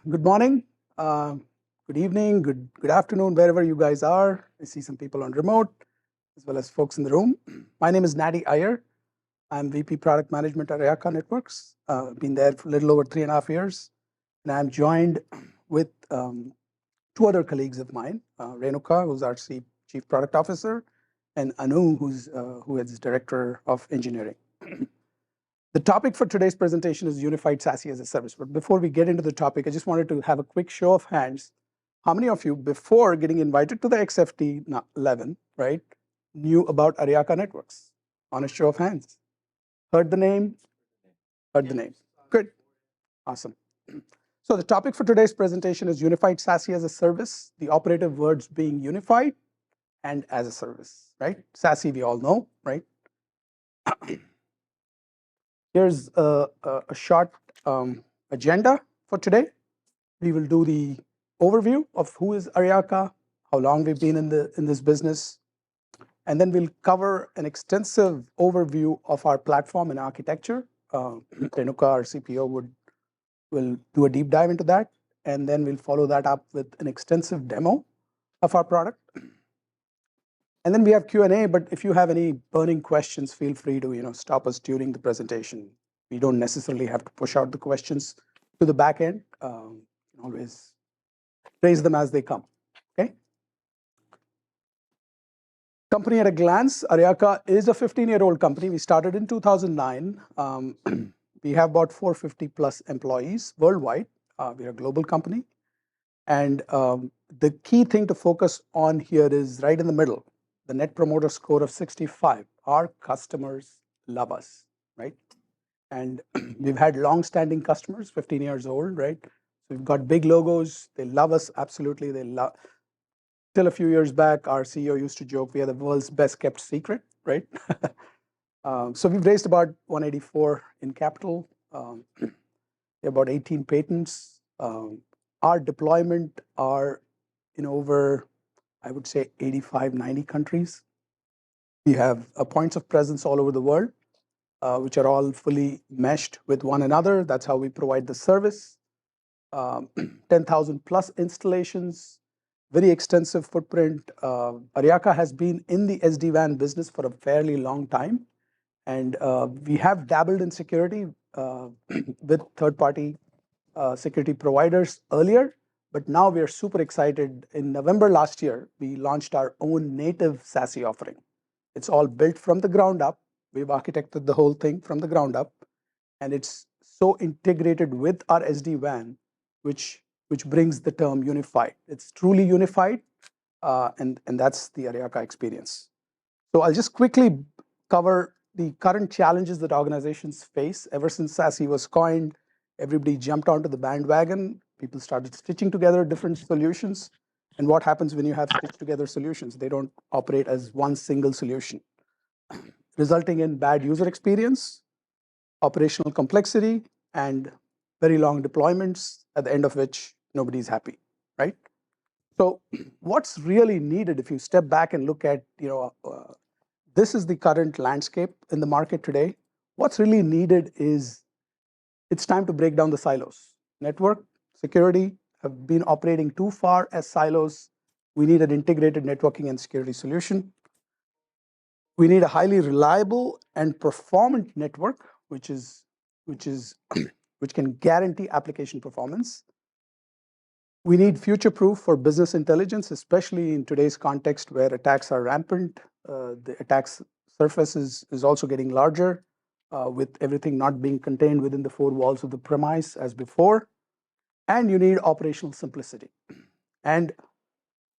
Good morning, uh, good evening, good afternoon, wherever you guys are. I see some people on remote, as well as folks in the room. My name is Nadi Iyer. I'm VP Product Management at Aryaka Networks. Been there for a little over 3.5 years, and I'm joined with two other colleagues of mine, Renuka, who's our Chief Product Officer, and Anu, who is Director of Engineering. The topic for today's presentation is Unified SASE as a Service. But before we get into the topic, I just wanted to have a quick show of hands. How many of you, before getting invited to the XFT 11, right, knew about Aryaka Networks? On a show of hands. Heard the name? Heard the name. Good. Awesome. So the topic for today's presentation is Unified SASE as a Service, the operative words being unified and as a service, right? SASE we all know, right? Here's a short agenda for today. We will do the overview of who is Aryaka, how long we've been in this business, and then we'll cover an extensive overview of our platform and architecture. Renuka, our CPO, will do a deep dive into that, and then we'll follow that up with an extensive demo of our product. And then we have Q&A, but if you have any burning questions, feel free to stop us during the presentation. We don't necessarily have to push out the questions to the back end. You can always raise them as they come, okay? Company at a glance, Aryaka is a 15-year-old company. We started in 2009. We have about 450 plus employees worldwide. We're a global company. And the key thing to focus on here is right in the middle, the Net Promoter Score of 65. Our customers love us, right? And we've had long-standing customers, 15 years old, right? So we've got big logos. They love us, absolutely. Till a few years back, our CEO used to joke, we are the world's best kept secret, right? So we've raised about 184 in capital, about 18 patents. Our deployment are in over, I would say, 85, 90 countries. We have points of presence all over the world, which are all fully meshed with one another. That's how we provide the service. 10,000 plus installations, very extensive footprint. Aryaka has been in the SD-WAN business for a fairly long time. And we have dabbled in security with third-party security providers earlier, but now we are super excited. In November last year, we launched our own native SASE offering. It's all built from the ground up. We've architected the whole thing from the ground up, and it's so integrated with our SD-WAN, which brings the term unified. It's truly unified, and that's the Aryaka experience. So I'll just quickly cover the current challenges that organizations face. Ever since SASE was coined, everybody jumped onto the bandwagon. People started stitching together different solutions. And what happens when you have stitched together solutions? They don't operate as one single solution, resulting in bad user experience, operational complexity, and very long deployments, at the end of which nobody's happy, right? So what's really needed, if you step back and look at, this is the current landscape in the market today. What's really needed is it's time to break down the silos. Network, security have been operating too far as silos. We need an integrated networking and security solution. We need a highly reliable and performant network, which can guarantee application performance. We need future-proof for business intelligence, especially in today's context where attacks are rampant. The attack surface is also getting larger, with everything not being contained within the four walls of the premise as before. And you need operational simplicity. And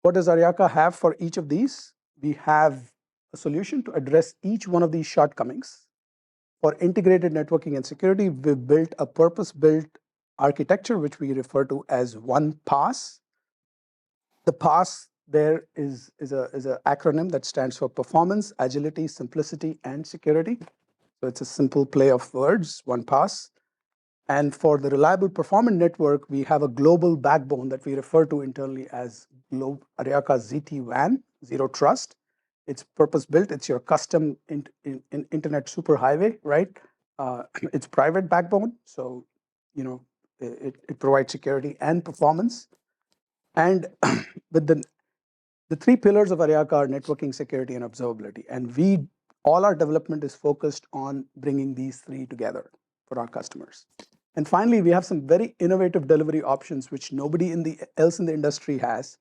what does Aryaka have for each of these? We have a solution to address each one of these shortcomings. For integrated networking and security, we've built a purpose-built architecture, which we refer to as one PaaS. The PaaS there is an acronym that stands for performance, agility, simplicity, and security. So it's a simple play of words, one PaaS. And for the reliable performant network, we have a global backbone that we refer to internally as Aryaka ZT-WAN, Zero Trust. It's purpose-built. It's your custom internet superhighway, right? It's private backbone, so It provides security and performance. And with the three pillars of Aryaka are networking, security, and observability. And all our development is focused on bringing these three together for our customers. And finally, we have some very innovative delivery options which nobody else in the industry has.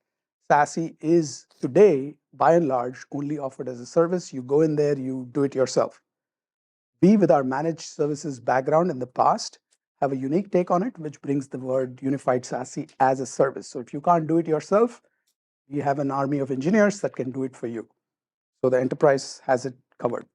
SASE is today, by and large, only offered as a service. You go in there, you do it yourself. We, with our managed services background in the past, have a unique take on it, which brings the word unified SASE as a service. So if you can't do it yourself, we have an army of engineers that can do it for you. So the enterprise has it covered.